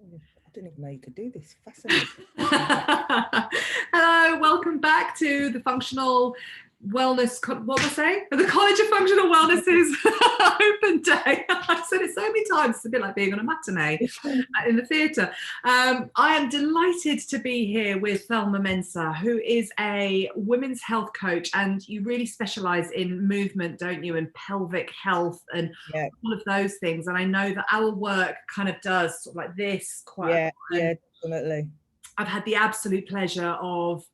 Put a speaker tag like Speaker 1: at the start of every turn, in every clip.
Speaker 1: I didn't even know you could do this. Fascinating.
Speaker 2: Hello, welcome back to the Functional Wellness, what was I saying? The College of Functional Wellness's open day. I've said it so many times, it's a bit like being on a matinee in the theatre. I am delighted to be here with Thelma Mensah, who is a women's health coach, and you really specialise in movement, don't you, and pelvic health and all of those things. And I know that our work kind of does sort of like this quite a lot.
Speaker 1: Yeah, definitely.
Speaker 2: I've had the absolute pleasure of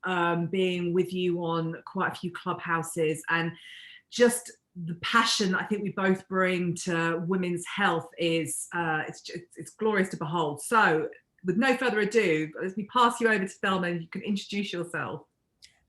Speaker 2: being with you on quite a few clubhouses, and just the passion I think we both bring to women's health is it's glorious to behold. So with no further ado, let me pass you over to Thelma and you can introduce yourself.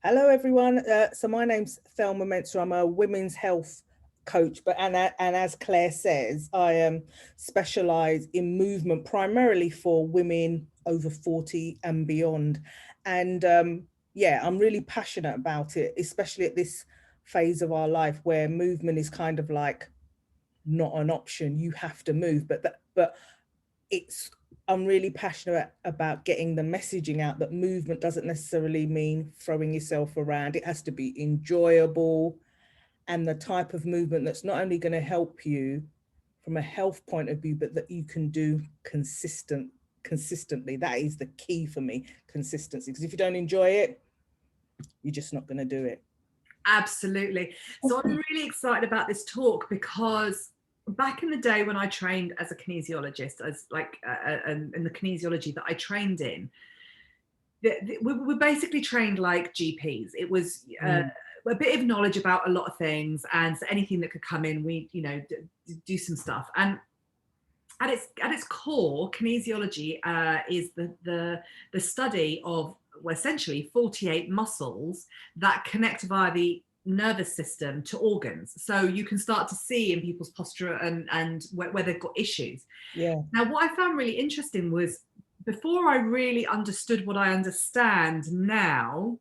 Speaker 1: Hello, everyone. So my name's Thelma Mensah. I'm a women's health coach, and as Claire says, I specialise in movement primarily for women over 40 and beyond. And I'm really passionate about it, especially at this phase of our life where movement is kind of like not an option. You have to move, but I'm really passionate about getting the messaging out that movement doesn't necessarily mean throwing yourself around. It has to be enjoyable, and the type of movement that's not only going to help you from a health point of view, but that you can do consistently. That is the key for me, consistency. Because if you don't enjoy it, you're just not going to do it.
Speaker 2: Absolutely. So I'm really excited about this talk because back in the day when I trained as a kinesiologist, as like in the kinesiology that I trained in, we basically trained like GPs. It was a bit of knowledge about a lot of things, and so anything that could come in, we do some stuff. And at its core, kinesiology is the study of, well, essentially 48 muscles that connect via the nervous system to organs. So you can start to see in people's posture and where they've got issues.
Speaker 1: Yeah.
Speaker 2: Now, what I found really interesting was, before I really understood what I understand now,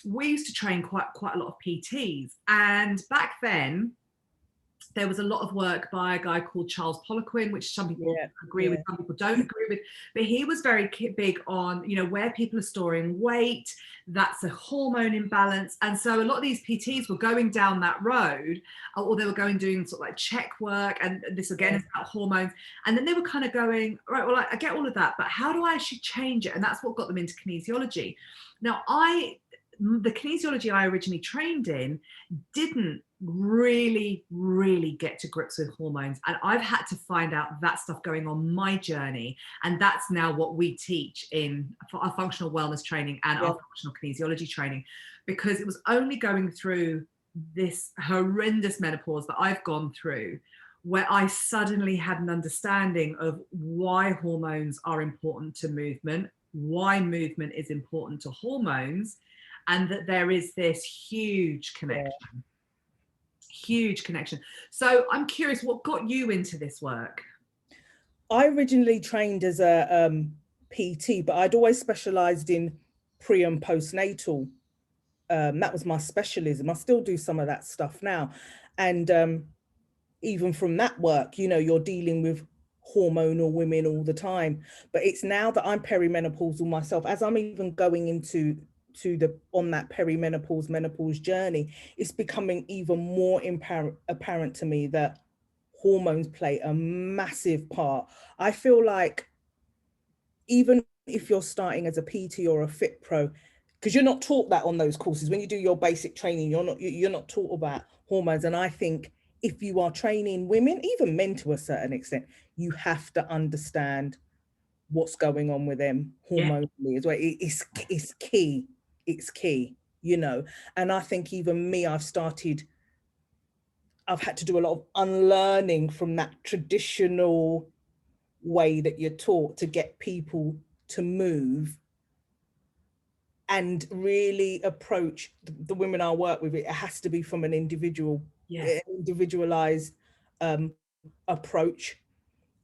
Speaker 2: we used to train quite a lot of PTs. And back then, there was a lot of work by a guy called Charles Poliquin, which some people agree with, some people don't agree with. But he was very big on, where people are storing weight, that's a hormone imbalance. And so a lot of these PTs were going down that road, or they were doing sort of like check work. And this again is about hormones. And then they were kind of going, right, well, I get all of that, but how do I actually change it? And that's what got them into kinesiology. Now, the kinesiology I originally trained in didn't really get to grips with hormones, and I've had to find out that stuff going on my journey, and that's now what we teach in our functional wellness training and our functional kinesiology training, because it was only going through this horrendous menopause that I've gone through where I suddenly had an understanding of why hormones are important to movement, why movement is important to hormones, and that there is this huge connection. Huge connection. So I'm curious, what got you into this work?
Speaker 1: I originally trained as a PT, but I'd always specialised in pre and postnatal. That was my specialism. I still do some of that stuff now. And even from that work, you're dealing with hormonal women all the time. But it's now that I'm perimenopausal myself, as I'm even going on that menopause journey, it's becoming even more apparent to me that hormones play a massive part. I feel like even if you're starting as a PT or a fit pro, because you're not taught that on those courses, when you do your basic training, you're not taught about hormones. And I think if you are training women, even men to a certain extent, you have to understand what's going on with them hormonally as well. It's key. It's key, and I think even me, I've had to do a lot of unlearning from that traditional way that you're taught to get people to move and really approach the women I work with. It has to be from an individualized approach,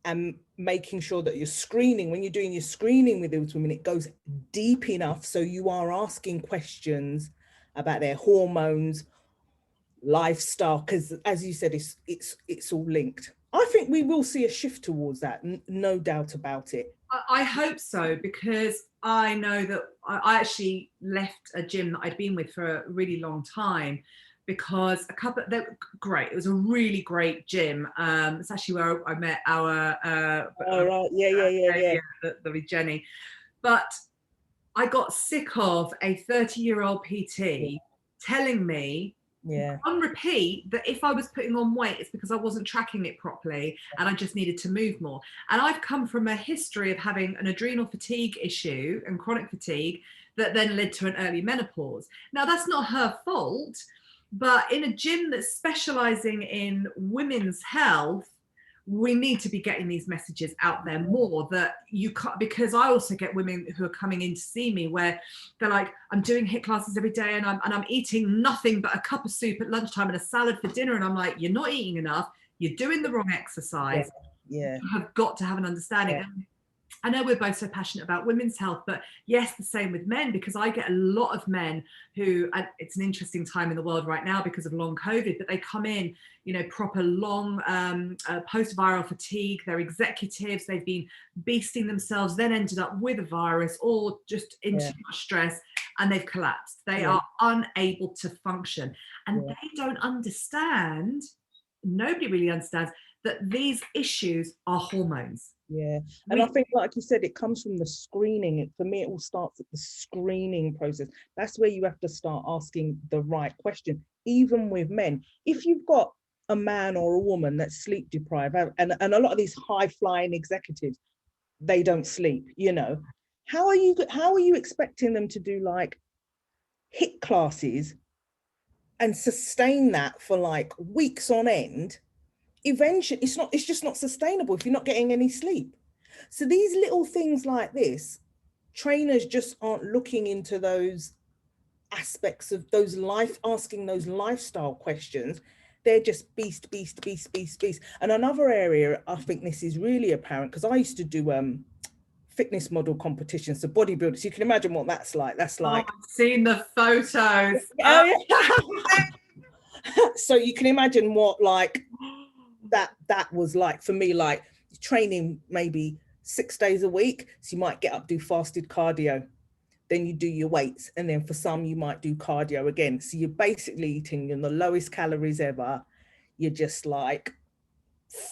Speaker 1: and making sure that you're screening, when you're doing your screening with those women, it goes deep enough so you are asking questions about their hormones, lifestyle, because as you said, it's all linked. I think we will see a shift towards that, no doubt about it.
Speaker 2: I hope so, because I know that I actually left a gym that I'd been with for a really long time, because they're great. It was a really great gym. It's actually where I met our
Speaker 1: Oh, right. Yeah.
Speaker 2: the Jenny. But I got sick of a 30-year-old
Speaker 1: Yeah.
Speaker 2: PT telling me
Speaker 1: Yeah.
Speaker 2: on repeat that if I was putting on weight, it's because I wasn't tracking it properly and I just needed to move more. And I've come from a history of having an adrenal fatigue issue and chronic fatigue that then led to an early menopause. Now, that's not her fault, but in a gym that's specializing in women's health, we need to be getting these messages out there more, that you can't, because I also get women who are coming in to see me where they're like, I'm doing HIIT classes every day and I'm eating nothing but a cup of soup at lunchtime and a salad for dinner. And I'm like, you're not eating enough. You're doing the wrong exercise.
Speaker 1: Yeah.
Speaker 2: You have got to have an understanding.
Speaker 1: Yeah.
Speaker 2: I know we're both so passionate about women's health, but yes, the same with men, because I get a lot of men who, and it's an interesting time in the world right now because of long COVID, but they come in, you know, proper long post-viral fatigue. They're executives, they've been beasting themselves, then ended up with a virus or just in too much stress, and they've collapsed. They are unable to function, and they don't understand, nobody really understands, that these issues are hormones.
Speaker 1: Yeah. And I think, like you said, it comes from the screening. For me, it all starts at the screening process. That's where you have to start asking the right question, even with men. If you've got a man or a woman that's sleep deprived, and a lot of these high flying executives, they don't sleep, you know, how are you expecting them to do like HIIT classes and sustain that for like weeks on end? Eventually it's just not sustainable if you're not getting any sleep. So these little things like this, trainers just aren't looking into those aspects of those asking those lifestyle questions. They're just beast. And another area I think this is really apparent, because I used to do fitness model competitions, so bodybuilders. You can imagine what that's like. That's like,
Speaker 2: I've seen the photos.
Speaker 1: yeah. So you can imagine what like that was like for me, like training maybe 6 days a week. So you might get up, do fasted cardio, then you do your weights, and then for some you might do cardio again. So you're basically eating in the lowest calories ever. You're just like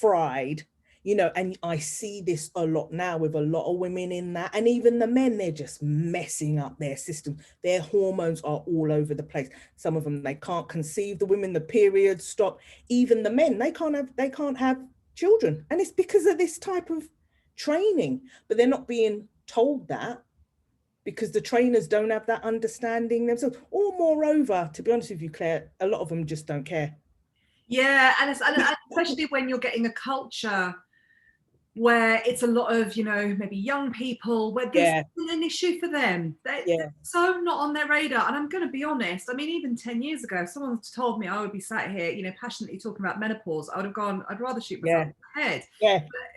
Speaker 1: fried, you know. And I see this a lot now with a lot of women in that, and even the men, they're just messing up their system. Their hormones are all over the place. Some of them, they can't conceive, the women, the periods stop. Even the men, they can't have children, and it's because of this type of training. But they're not being told that, because the trainers don't have that understanding themselves. Or moreover, to be honest with you, Claire, a lot of them just don't care.
Speaker 2: Yeah, and especially when you're getting a culture where it's a lot of, you know, maybe young people, where this isn't an issue for them. They're so not on their radar. And I'm going to be honest, I mean, even 10 years ago, if someone told me I would be sat here, you know, passionately talking about menopause, I would have gone, I'd rather shoot myself in the head.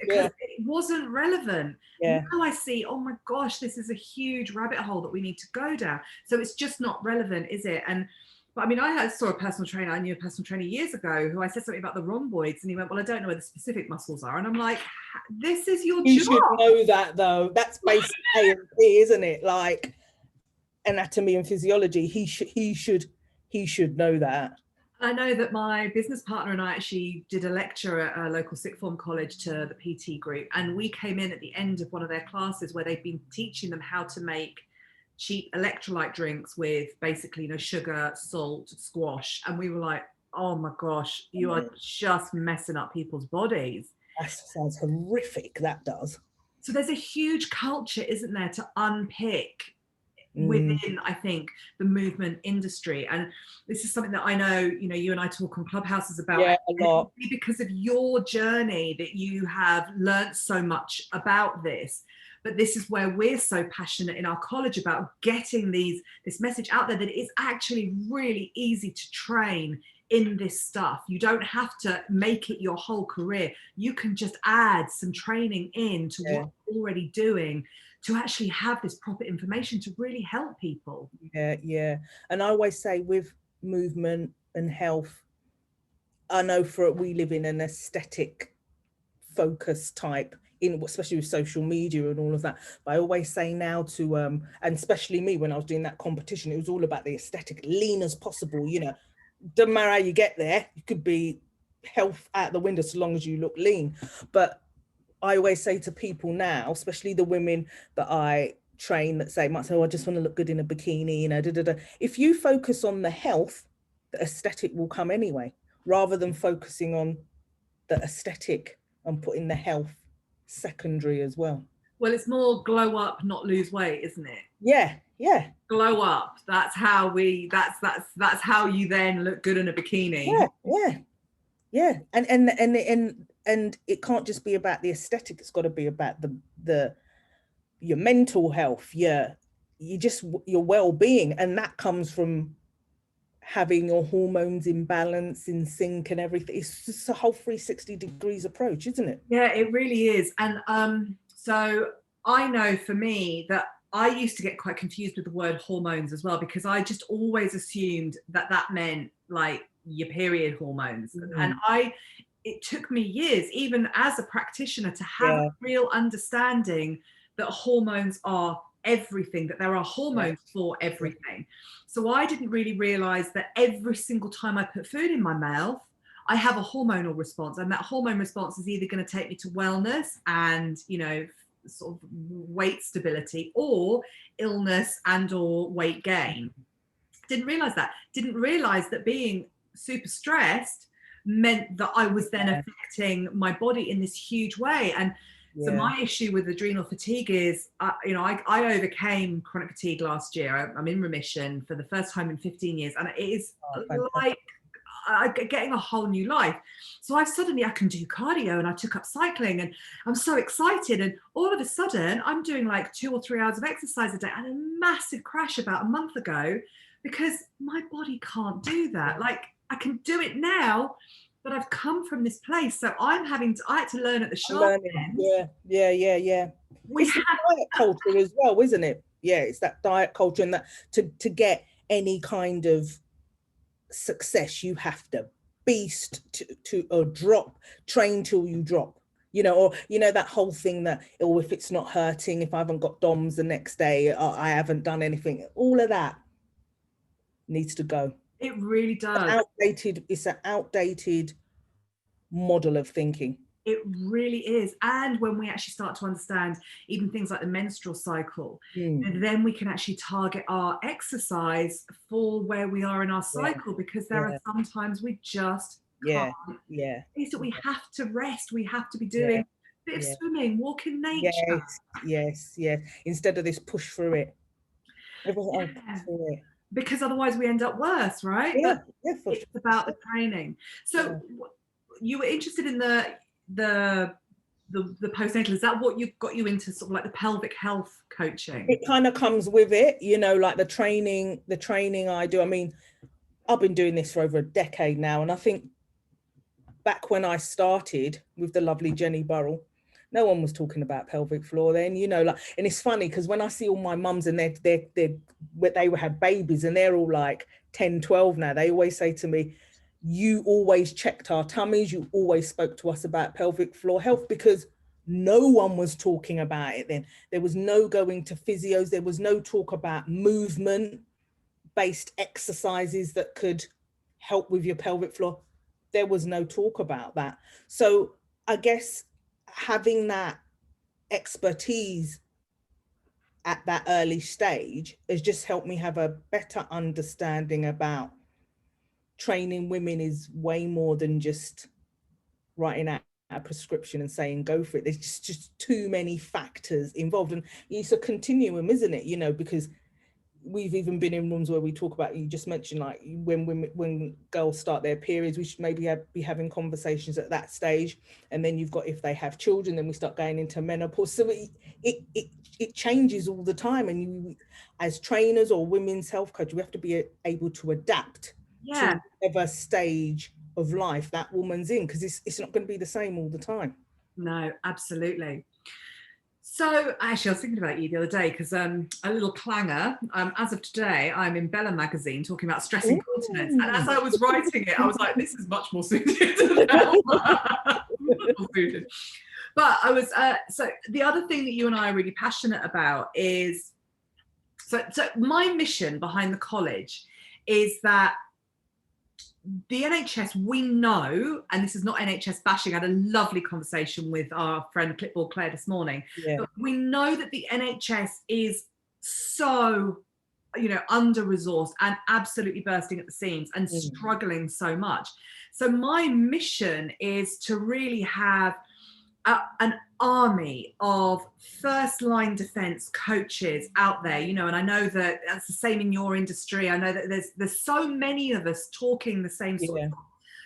Speaker 2: Because it wasn't relevant. Now I see, oh my gosh, this is a huge rabbit hole that we need to go down. So it's just not relevant, is it? But I mean, I saw a personal trainer, I knew a personal trainer years ago, who I said something about the rhomboids, and he went, well, I don't know where the specific muscles are. And I'm like, this is your job.
Speaker 1: You should know that, though. That's basic A&P, isn't it? Like anatomy and physiology. He should know that.
Speaker 2: I know that my business partner and I actually did a lecture at a local sixth form college to the PT group, and we came in at the end of one of their classes where they've been teaching them how to make cheap electrolyte drinks with basically, you know, sugar, salt, squash, and we were like, oh my gosh, you are just messing up people's bodies.
Speaker 1: That sounds horrific. That does.
Speaker 2: So there's a huge culture, isn't there, to unpick within, I think, the movement industry. And this is something that I know, you know, you and I talk on Clubhouses about,
Speaker 1: a lot,
Speaker 2: because of your journey, that you have learned so much about this. But this is where we're so passionate in our college about getting this message out there, that it is actually really easy to train in this stuff. You don't have to make it your whole career. You can just add some training in to what you're already doing to actually have this proper information to really help people.
Speaker 1: Yeah. And I always say, with movement and health, I know we live in an aesthetic focus type in, especially with social media and all of that. But I always say now to and especially me, when I was doing that competition, it was all about the aesthetic, lean as possible, you know. Doesn't matter how you get there, you could be health out the window so long as you look lean. But I always say to people now, especially the women that I train that say, oh, I just want to look good in a bikini, you know, da, da, da. If you focus on the health, the aesthetic will come anyway, rather than focusing on the aesthetic and putting the health secondary as well.
Speaker 2: Well, it's more glow up, not lose weight, isn't it?
Speaker 1: Yeah, yeah.
Speaker 2: Glow up. That's how that's how you then look good in a bikini.
Speaker 1: Yeah, yeah, yeah. And it can't just be about the aesthetic. It's got to be about the your mental health, your well-being, and that comes from having your hormones in balance, in sync, and everything. It's just a whole 360 degrees approach, isn't it?
Speaker 2: Yeah, it really is. And so I know for me that I used to get quite confused with the word hormones as well, because I just always assumed that that meant like your period hormones. And it took me years, even as a practitioner, to have a real understanding that hormones are everything, that there are hormones for everything. So I didn't really realize that every single time I put food in my mouth, I have a hormonal response, and that hormone response is either going to take me to wellness and, you know, sort of weight stability, or illness and or weight gain. Didn't realize that being super stressed meant that I was then affecting my body in this huge way. And so my issue with adrenal fatigue is, you know, I overcame chronic fatigue last year. I'm in remission for the first time in 15 years. And it is like getting a whole new life. So I can do cardio, and I took up cycling, and I'm so excited. And all of a sudden I'm doing like 2 or 3 hours of exercise a day, and a massive crash about a month ago, because my body can't do that. Like, I can do it now, but I've come from this place. So I had to learn at the sharp end.
Speaker 1: Yeah. It's the diet culture as well, isn't it? Yeah, it's that diet culture, and that to get any kind of success, you have to beast to drop, train till you drop, you know, or, you know, that whole thing that, oh, if it's not hurting, if I haven't got DOMS the next day, I haven't done anything. All of that needs to go.
Speaker 2: It really does.
Speaker 1: It's an outdated model of thinking.
Speaker 2: It really is. And when we actually start to understand even things like the menstrual cycle, and then we can actually target our exercise for where we are in our cycle, because there are sometimes we just can't. We have to rest. We have to be doing a bit of swimming, walk in nature.
Speaker 1: Yes. Instead of this push through it.
Speaker 2: Because otherwise we end up worse, right? It's about the training. So you were interested in the postnatal. Is that what got you into sort of like the pelvic health coaching?
Speaker 1: It kind of comes with it, you know, like the training I do. I mean, I've been doing this for over a decade now, and I think back when I started with the lovely Jenny Burrell, no one was talking about pelvic floor then, you know, like, and it's funny because when I see all my mums and they had babies and they're all like 10, 12 now, they always say to me, you always checked our tummies, you always spoke to us about pelvic floor health, because no one was talking about it then. There was no going to physios, there was no talk about movement-based exercises that could help with your pelvic floor. There was no talk about that. So I guess having that expertise at that early stage has just helped me have a better understanding about training women is way more than just writing out a prescription and saying go for it. There's just too many factors involved, and it's a continuum, isn't it? You know, because we've even been in rooms where we talk about, you just mentioned like when girls start their periods, we should maybe be having conversations at that stage, and then you've got if they have children, then we start going into menopause. So it changes all the time, and you as trainers or women's health coach, we have to be able to adapt to whatever stage of life that woman's in, because it's not going to be the same all the time.
Speaker 2: No, absolutely. So actually, I was thinking about you the other day, because a little clanger. As of today, I'm in Bella magazine talking about stress incontinence, and as I was writing it, I was like, "This is much more suited to now." But I was so the other thing that you and I are really passionate about is so my mission behind the college is that the NHS, we know, and this is not NHS bashing, I had a lovely conversation with our friend Clipboard Claire this morning,
Speaker 1: Yeah.
Speaker 2: but we know that the NHS is so, under-resourced and absolutely bursting at the seams and struggling so much. So my mission is to really have an army of first line defense coaches out there, and I know that that's the same in your industry. I know that there's so many of us talking the same sort of,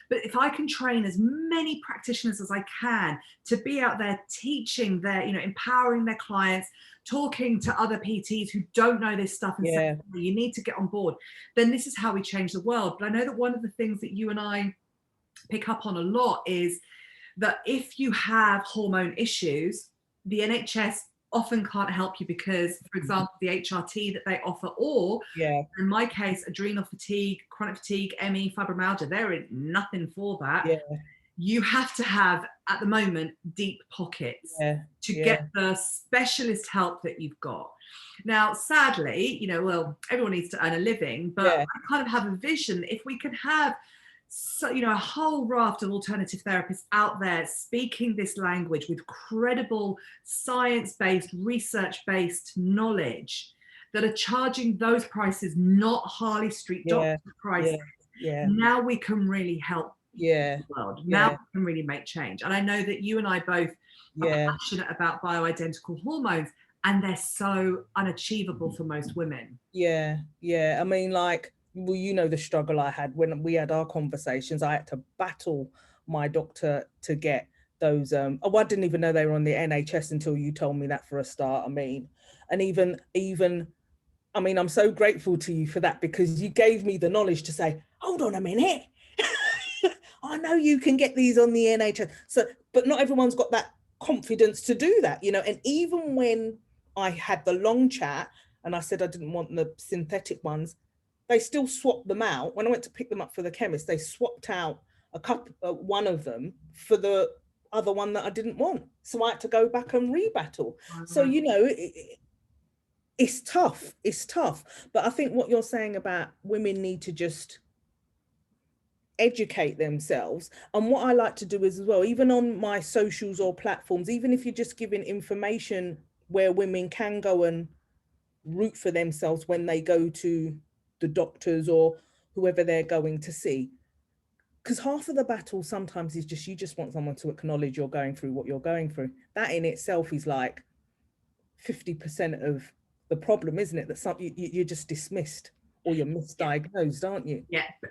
Speaker 2: but if I can train as many practitioners as I can to be out there teaching their, empowering their clients, talking to other PTs who don't know this stuff and saying, you need to get on board, then this is how we change the world. But I know that one of the things that you and I pick up on a lot is that if you have hormone issues, the NHS often can't help you because, for example, the HRT that they offer, or in my case, adrenal fatigue, chronic fatigue, ME, fibromyalgia, there is nothing for that. You have to have, at the moment, deep pockets to get the specialist help that you've got. Now, sadly, well, everyone needs to earn a living, but I kind of have a vision if we can have a whole raft of alternative therapists out there speaking this language with credible science-based, research-based knowledge that are charging those prices, not Harley Street doctor prices. Now we can really help the world. Now we can really make change. And I know that you and I both are passionate about bioidentical hormones, and they're so unachievable for most women.
Speaker 1: I mean, like, well, the struggle I had when we had our conversations. I had to battle my doctor to get those. I didn't even know they were on the NHS until you told me that for a start. I mean, and even, I mean, I'm so grateful to you for that, because you gave me the knowledge to say, hold on a minute, I know you can get these on the NHS. So, but not everyone's got that confidence to do that, And even when I had the long chat and I said I didn't want the synthetic ones, they still swapped them out. When I went to pick them up for the chemist, they swapped out one of them for the other one that I didn't want. So I had to go back and rebattle. So, it's tough. It's tough. But I think what you're saying about women need to just educate themselves. And what I like to do is as well, even on my socials or platforms, even if you're just giving information where women can go and root for themselves when they go to the doctors or whoever they're going to see, because half of the battle sometimes is just you just want someone to acknowledge you're going through what you're going through. That in itself is like 50% of the problem, isn't it? That you're just dismissed or you're misdiagnosed, aren't you?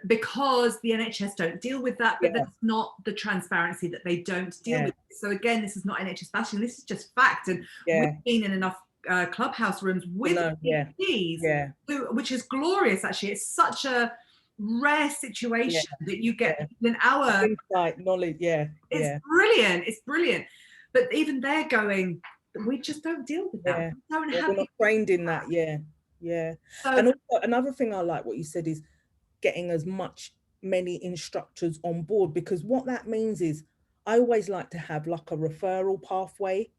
Speaker 2: Because the NHS don't deal with that, but that's not the transparency that they don't deal with. So again, this is not NHS bashing, this is just fact. And we've been in enough clubhouse rooms with PTs, which is glorious. Actually, it's such a rare situation that you get in our
Speaker 1: insight, knowledge.
Speaker 2: It's brilliant. It's brilliant. But even they're going, we just don't deal with that.
Speaker 1: We're not trained in that. So, and also another thing I like what you said is getting many instructors on board, because what that means is I always like to have like a referral pathway.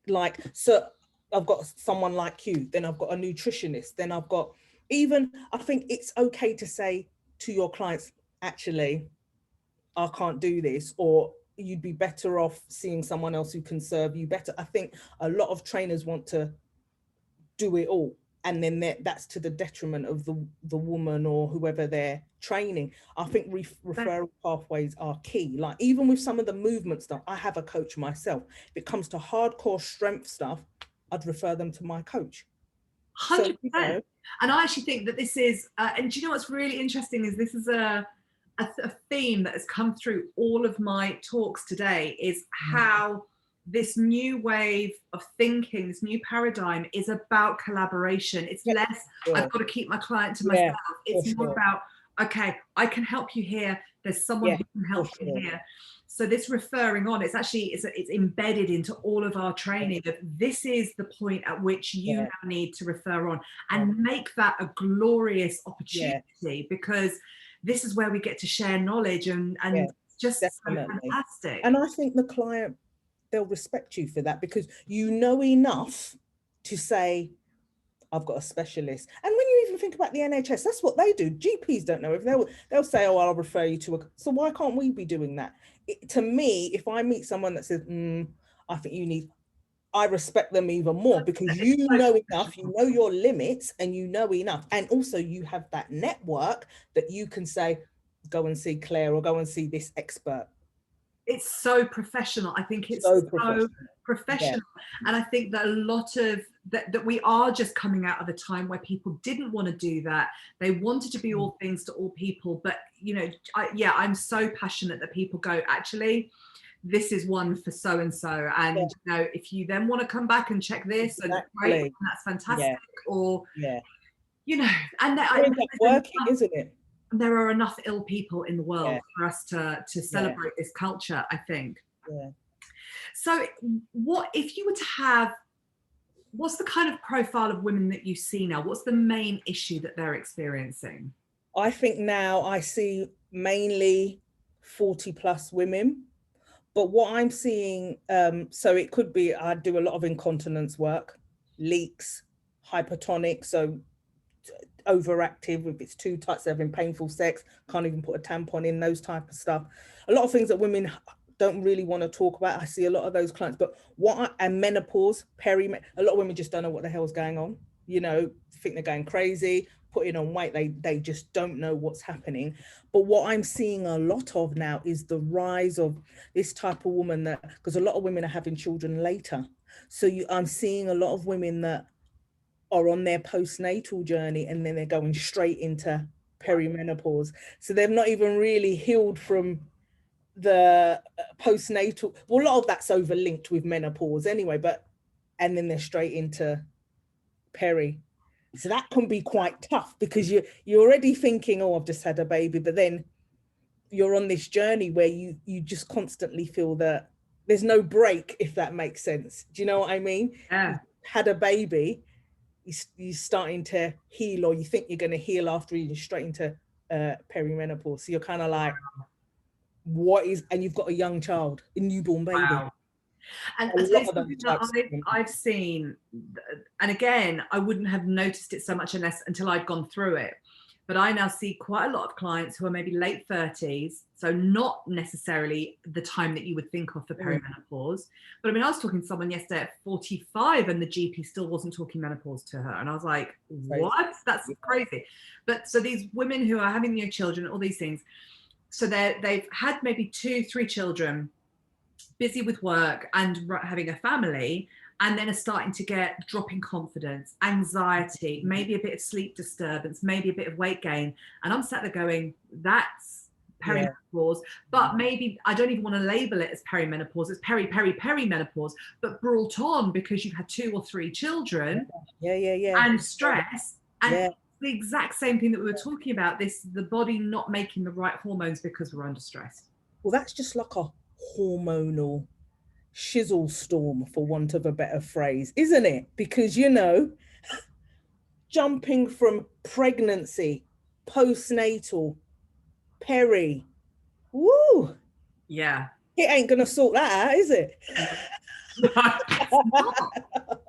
Speaker 1: Like, so I've got someone like you, then I've got a nutritionist, then I've got I think it's okay to say to your clients, actually, I can't do this, or you'd be better off seeing someone else who can serve you better. I think a lot of trainers want to do it all, and then that's to the detriment of the woman or whoever they're training. I think referral pathways are key. Like, even with some of the movement stuff, I have a coach myself. If it comes to hardcore strength stuff, I'd refer them to my coach.
Speaker 2: 100%. So, and I actually think that this is, and do you know what's really interesting is this is a theme that has come through all of my talks today, is how this new wave of thinking, this new paradigm is about collaboration. It's less, I've got to keep my client to myself. It's more about, okay, I can help you here. There's someone who can help you here. So this referring on, it's actually, it's embedded into all of our training, that this is the point at which you now need to refer on, and make that a glorious opportunity, because this is where we get to share knowledge and just so
Speaker 1: definitely.
Speaker 2: fantastic.
Speaker 1: And I think the client, they'll respect you for that because you know enough to say, I've got a specialist. And when you even think about the NHS, that's what they do. GPs don't know if they'll say, oh, I'll refer you to a. So why can't we be doing that? To me, if I meet someone that says, I think you need, I respect them even more because
Speaker 2: It's
Speaker 1: you
Speaker 2: so
Speaker 1: know enough, you
Speaker 2: professional.
Speaker 1: know your limits, and you know enough. And also you have that network that you can say, go and see Claire or go and see this expert.
Speaker 2: It's so professional. I think it's
Speaker 1: So
Speaker 2: so
Speaker 1: professional. Yeah.
Speaker 2: professional. And I think that a lot of that we are just coming out of a time where people didn't want to do that. They wanted to be all things to all people. But, you know, I'm so passionate that people go, actually, this is one for so and so.
Speaker 1: Yeah,
Speaker 2: And, you know, if you then want to come back and check this, and great,
Speaker 1: exactly.
Speaker 2: that's fantastic.
Speaker 1: Yeah.
Speaker 2: Or,
Speaker 1: Yeah.
Speaker 2: you know, and
Speaker 1: It ends up working, isn't it?
Speaker 2: there are enough ill people in the
Speaker 1: Yeah.
Speaker 2: world for us to
Speaker 1: Yeah.
Speaker 2: celebrate this culture, I think.
Speaker 1: Yeah.
Speaker 2: So, what if you were to have, what's the kind of profile of women that you see now? What's the main issue that they're experiencing?
Speaker 1: I think now I see mainly 40 plus women, but what I'm seeing, so it could be I do a lot of incontinence work, leaks, hypertonic, so overactive, if it's too tight, so having painful sex, can't even put a tampon in, those type of stuff. A lot of things that women don't really want to talk about. I see a lot of those clients, but and menopause, a lot of women just don't know what the hell's going on, you know, think they're going crazy, putting on weight, they just don't know what's happening. But what I'm seeing a lot of now is the rise of this type of woman, that because a lot of women are having children later, so I'm seeing a lot of women that are on their postnatal journey and then they're going straight into perimenopause. So they've not even really healed from the postnatal. Well, a lot of that's overlinked with menopause anyway, but and then they're straight into peri. So that can be quite tough because you're already thinking, oh, I've just had a baby, but then you're on this journey where you just constantly feel that there's no break, if that makes sense. Do you know what I mean?
Speaker 2: Yeah.
Speaker 1: You've had a baby, you're starting to heal, or you think you're going to heal after you're straight into perimenopause. So you're kind of like, what is, and you've got a young child, a newborn baby.
Speaker 2: Wow. And
Speaker 1: A
Speaker 2: so
Speaker 1: lot
Speaker 2: it's
Speaker 1: of those
Speaker 2: something that
Speaker 1: types.
Speaker 2: I've seen, and again, I wouldn't have noticed it so much until I'd gone through it. But I now see quite a lot of clients who are maybe late 30s, so not necessarily the time that you would think of for perimenopause. But I mean, I was talking to someone yesterday at 45 and the GP still wasn't talking menopause to her. And I was like, what? That's crazy. But so these women who are having new children, all these things, so they've had maybe 2-3 children, busy with work and having a family, and then are starting to get dropping confidence, anxiety, maybe a bit of sleep disturbance, maybe a bit of weight gain. And I'm sat there going, that's perimenopause, but maybe I don't even want to label it as perimenopause. It's perimenopause, but brought on because you've had 2 or 3 children. And stress. And the exact same thing that we were talking about, the body not making the right hormones because we're under stress.
Speaker 1: Well, that's just like a hormonal shizzle storm, for want of a better phrase, isn't it? Because, you know, jumping from pregnancy, postnatal, peri, woo.
Speaker 2: Yeah.
Speaker 1: It ain't going to sort that out, is it?
Speaker 2: No, it's not.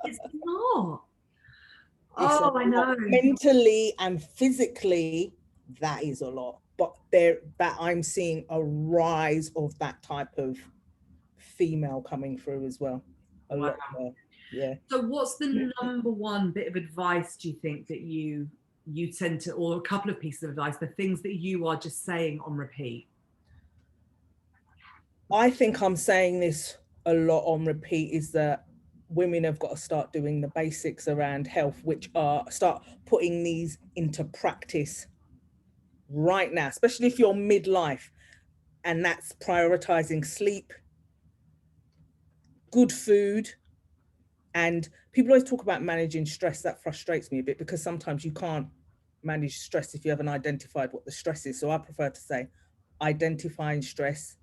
Speaker 2: It's not. Oh, I know.
Speaker 1: Mentally and physically, that is a lot. But that I'm seeing a rise of that type of female coming through as well. A lot more. Yeah.
Speaker 2: So what's the number one bit of advice do you think that you tend to, or a couple of pieces of advice, the things that you are just saying on repeat?
Speaker 1: I think I'm saying this a lot on repeat, is that women have got to start doing the basics around health, which are start putting these into practice right now, especially if you're midlife, and that's prioritizing sleep, good food. And people always talk about managing stress. That frustrates me a bit because sometimes you can't manage stress if you haven't identified what the stress is. So I prefer to say identifying stress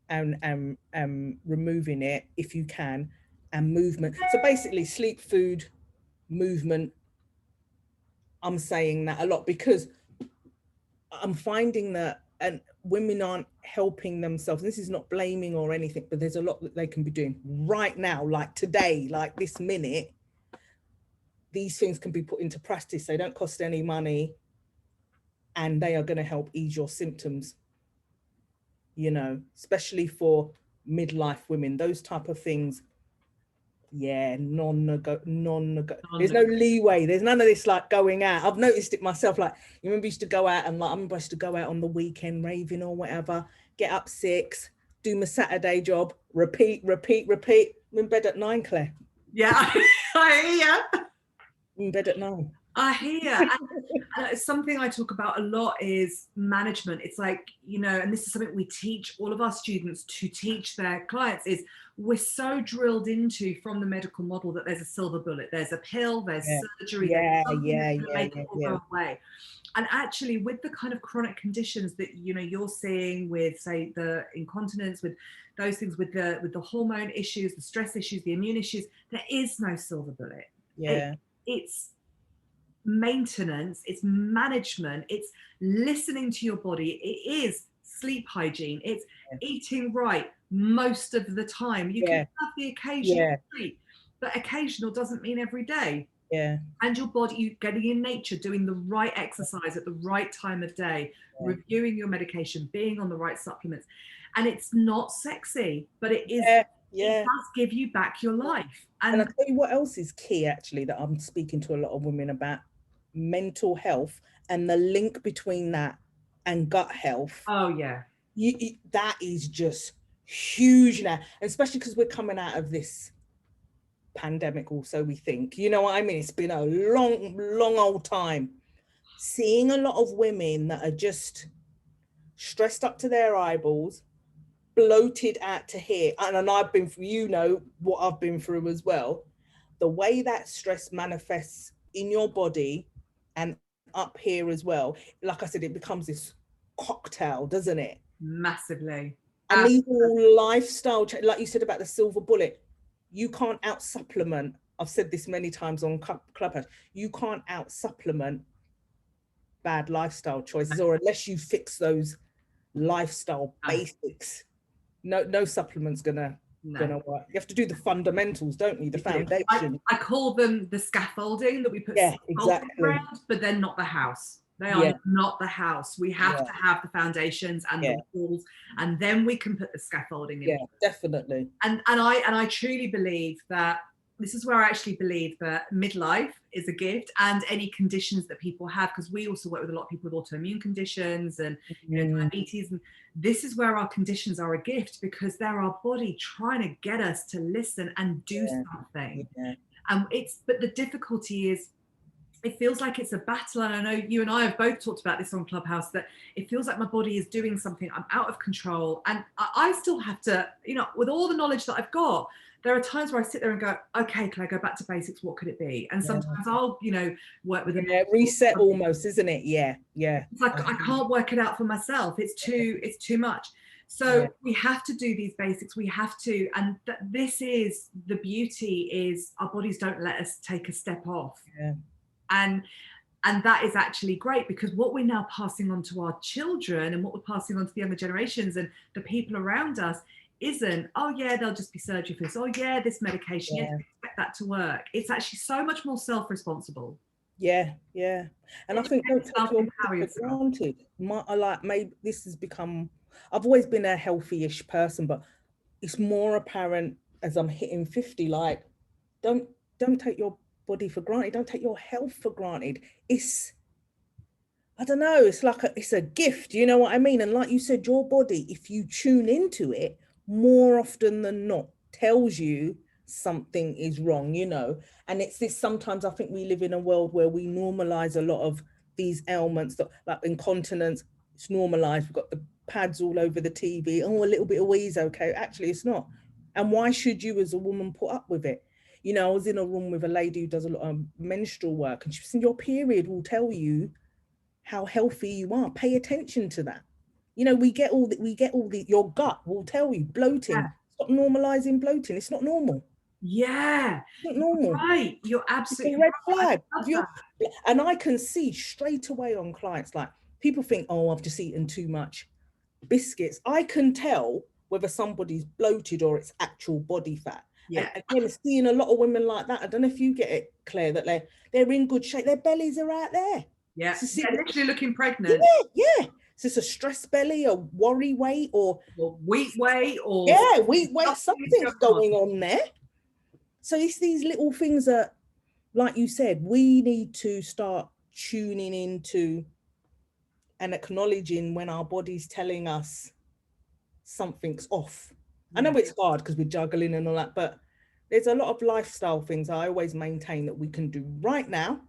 Speaker 1: and removing it if you can, and movement. So basically sleep, food, movement. I'm saying that a lot because I'm finding that, and women aren't helping themselves. This is not blaming or anything, but there's a lot that they can be doing right now, like today, like this minute. These things can be put into practice. They don't cost any money, and they are going to help ease your symptoms, you know, especially for midlife women. Those type of things, yeah, there's no leeway. There's none of this like going out. I've noticed it myself. Like, you remember, I used to go out, and like, I remember I used to go out on the weekend raving or whatever, get up 6, do my Saturday job, repeat. I'm in bed at 9, Claire.
Speaker 2: Yeah, I hear.
Speaker 1: I'm in bed at 9.
Speaker 2: I hear. And it's something I talk about a lot is management. It's like, you know, and this is something we teach all of our students to teach their clients, is we're so drilled into from the medical model that there's a silver bullet, there's a pill, there's surgery, there's something that's going to make it all go away. And actually, with the kind of chronic conditions that, you know, you're seeing with, say, the incontinence, with those things, with the hormone issues, the stress issues, the immune issues, there is no silver bullet. It's maintenance, it's management, it's listening to your body, it is sleep hygiene, it's eating right most of the time. You can have the occasional treat, but occasional doesn't mean every day. And your body, you getting in nature, doing the right exercise at the right time of day, reviewing your medication, being on the right supplements. And it's not sexy, but it is. It does give you back your life.
Speaker 1: And I'll tell you what else is key, actually, that I'm speaking to a lot of women about: mental health and the link between that and gut health.
Speaker 2: Oh yeah.
Speaker 1: That is just huge now, especially because we're coming out of this pandemic, also, we think, you know what I mean? It's been a long old time. Seeing a lot of women that are just stressed up to their eyeballs, bloated out to here, and I've been through, you know what I've been through as well. The way that stress manifests in your body and up here as well, like I said, it becomes this cocktail, doesn't it?
Speaker 2: Massively.
Speaker 1: And these all lifestyle, like you said about the silver bullet, you can't out supplement. I've said this many times on Clubhouse. You can't out supplement bad lifestyle choices, or unless you fix those lifestyle basics, no supplement's gonna work. You have to do the fundamentals, don't you? The foundation.
Speaker 2: I call them the scaffolding that we put around, but they're not the house. They are not the house. We have to have the foundations and the walls, and then we can put the scaffolding in.
Speaker 1: Yeah, definitely.
Speaker 2: And I truly believe that this is where I actually believe that midlife is a gift, and any conditions that people have, because we also work with a lot of people with autoimmune conditions and you know, diabetes, and this is where our conditions are a gift, because they're our body trying to get us to listen and do something. But the difficulty is, it feels like it's a battle, and I know you and I have both talked about this on Clubhouse, that it feels like my body is doing something, I'm out of control, and I still have to, you know, with all the knowledge that I've got, there are times where I sit there and go, okay, can I go back to basics? What could it be? And sometimes I'll, you know, work with a
Speaker 1: reset almost, isn't it? It's
Speaker 2: like I can't work it out for myself. It's too much. So we have to do these basics. We have to, and this is the beauty, is our bodies don't let us take a step off. And that is actually great, because what we're now passing on to our children and what we're passing on to the younger generations and the people around us isn't, oh yeah, they'll just be surgery for this, oh yeah, this medication, yes, expect that to work. It's actually so much more self-responsible.
Speaker 1: And I think don't take your body for granted. Maybe this has become, I've always been a healthy-ish person, but it's more apparent as I'm hitting 50, like, don't take your body for granted, don't take your health for granted. It's, I don't know, it's like it's a gift, you know what I mean? And like you said, your body, if you tune into it, more often than not tells you something is wrong, you know. And it's this, sometimes I think we live in a world where we normalize a lot of these ailments, that like incontinence, it's normalized, we've got the pads all over the TV, oh, a little bit of wheeze, okay. Actually, it's not. And why should you as a woman put up with it? You know, I was in a room with a lady who does a lot of menstrual work, and she said, your period will tell you how healthy you are. Pay attention to that. You know, we get all the, your gut will tell you, bloating. Stop normalizing bloating. It's not normal.
Speaker 2: It's
Speaker 1: not normal.
Speaker 2: Right. You're absolutely
Speaker 1: red flag. And I can see straight away on clients, like, people think, oh, I've just eaten too much. biscuits, I can tell whether somebody's bloated or it's actual body fat. And
Speaker 2: Yeah.
Speaker 1: again, seeing a lot of women like that, I don't know if you get it, Claire, that they're in good shape. Their bellies are out there.
Speaker 2: Yeah.
Speaker 1: So
Speaker 2: They're literally looking pregnant.
Speaker 1: yeah. So it's a stress belly, a worry weight, or
Speaker 2: wheat weight, or
Speaker 1: wheat weight. Something's going on there. So it's these little things that, like you said, we need to start tuning into and acknowledging when our body's telling us something's off. I know it's hard because we're juggling and all that, but there's a lot of lifestyle things I always maintain that we can do right now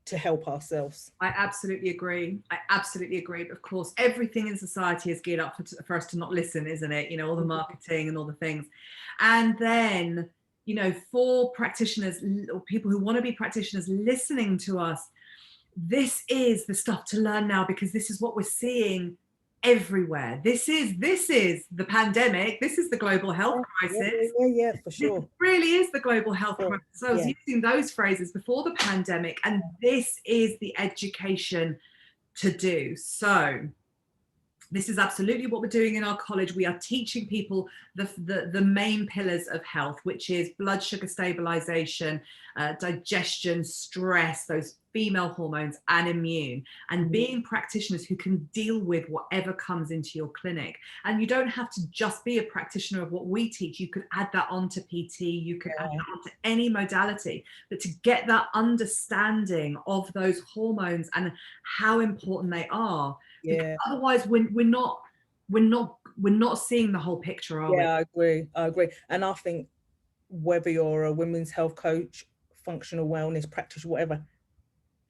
Speaker 1: to help ourselves.
Speaker 2: I absolutely agree. I absolutely agree. But of course, everything in society is geared up for us to not listen, isn't it? You know, all the marketing and all the things. And then, you know, for practitioners or people who want to be practitioners listening to us, this is the stuff to learn now, because this is what we're seeing everywhere. This is the pandemic. This is the global health crisis.
Speaker 1: Yeah, for sure.
Speaker 2: It really is the global health crisis. So I was using those phrases before the pandemic, and this is the education to do. So this is absolutely what we're doing in our college. We are teaching people the main pillars of health, which is blood sugar stabilization, digestion, stress, those female hormones, and immune, and being practitioners who can deal with whatever comes into your clinic. And you don't have to just be a practitioner of what we teach. You could add that on to PT, you could add that on to any modality, but to get that understanding of those hormones and how important they are. Because otherwise we're not seeing the whole picture, are we?
Speaker 1: I agree. And I think whether you're a women's health coach, functional wellness practitioner, whatever,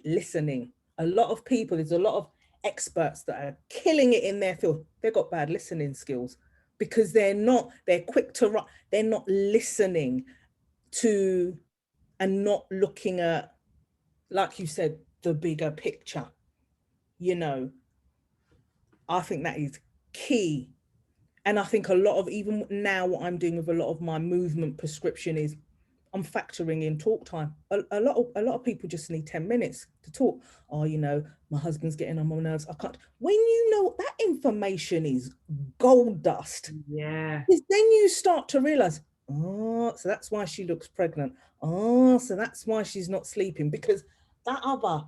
Speaker 1: listening. A lot of people, there's a lot of experts that are killing it in their field. They've got bad listening skills because they're quick to they're not listening to and not looking at, like you said, the bigger picture. You know, I think that is key. And I think a lot of, even now, what I'm doing with a lot of my movement prescription is I'm factoring in talk time. A lot of people just need 10 minutes to talk. Oh, you know, my husband's getting on my nerves. I can't. When you know that information is gold dust,
Speaker 2: yeah,
Speaker 1: because then you start to realize, oh, so that's why she looks pregnant. Oh, so that's why she's not sleeping, because that other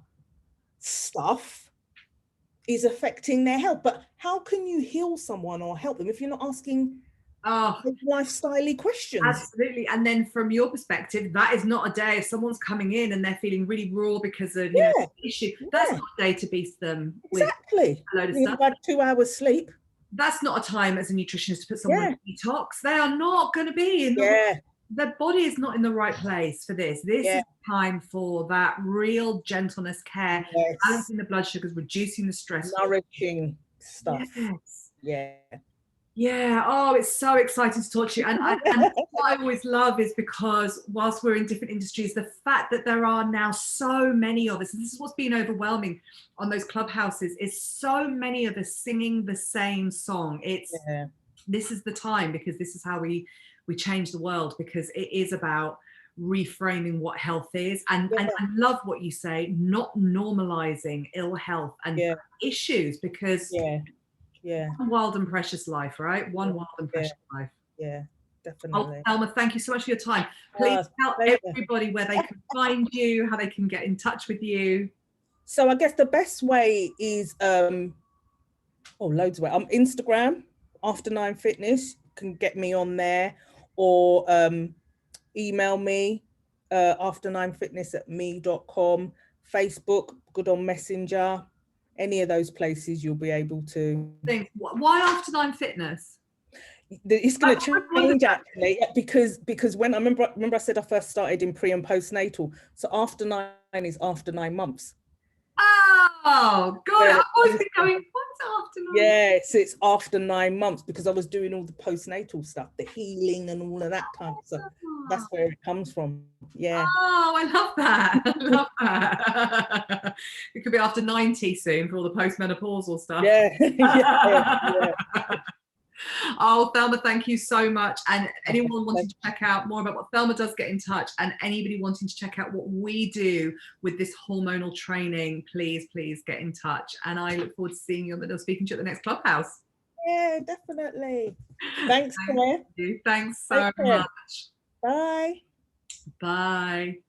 Speaker 1: stuff is affecting their health. But how can you heal someone or help them if you're not asking lifestyle questions?
Speaker 2: Absolutely. And then from your perspective, that is not a day if someone's coming in and they're feeling really raw because of you know issue. That's not a day to beast them with a load of stuff.
Speaker 1: Had 2 hours sleep.
Speaker 2: That's not a time as a nutritionist to put someone in detox. They are not going to be in their body is not in the right place for this. This is time for that real gentleness care, balancing the blood sugars, reducing the stress,
Speaker 1: nourishing stuff.
Speaker 2: Yeah. Oh, it's so exciting to talk to you. And what I always love is because whilst we're in different industries, the fact that there are now so many of us, and this is what's been overwhelming on those clubhouses, is so many of us singing the same song. It's this is the time, because this is how we change the world, because it is about reframing what health is. And I love what you say, not normalizing ill health and issues, because one wild and precious life, right? One wild and precious life.
Speaker 1: Yeah, definitely.
Speaker 2: Oh, Thelma, thank you so much for your time. Please tell everybody where they can find you, how they can get in touch with you.
Speaker 1: So I guess the best way is loads of ways. Instagram, After 9 Fitness, can get me on there, or email me, after9fitness@me.com. Facebook, good on Messenger. Any of those places you'll be able to.
Speaker 2: Why After 9 Fitness?
Speaker 1: It's going to change actually, because when I remember I said I first started in pre and postnatal. So After 9 is after 9 months.
Speaker 2: Oh God! I've always been going, what's after 9?
Speaker 1: Yeah, so it's after 9 months, because I was doing all the postnatal stuff, the healing and all of that kind of stuff. That's where it comes from. Yeah.
Speaker 2: Oh, I love that. I love that. It could be after 90 soon for all the postmenopausal stuff.
Speaker 1: Yeah.
Speaker 2: Oh, Thelma, thank you so much. And anyone wanting to check out more about what Thelma does, get in touch. And anybody wanting to check out what we do with this hormonal training, please get in touch. And I look forward to seeing you or speaking to you at the next Clubhouse.
Speaker 1: Yeah, definitely. Thanks,
Speaker 2: Thank
Speaker 1: Claire.
Speaker 2: you. Thanks so
Speaker 1: Take care.
Speaker 2: much.
Speaker 1: Bye.
Speaker 2: Bye.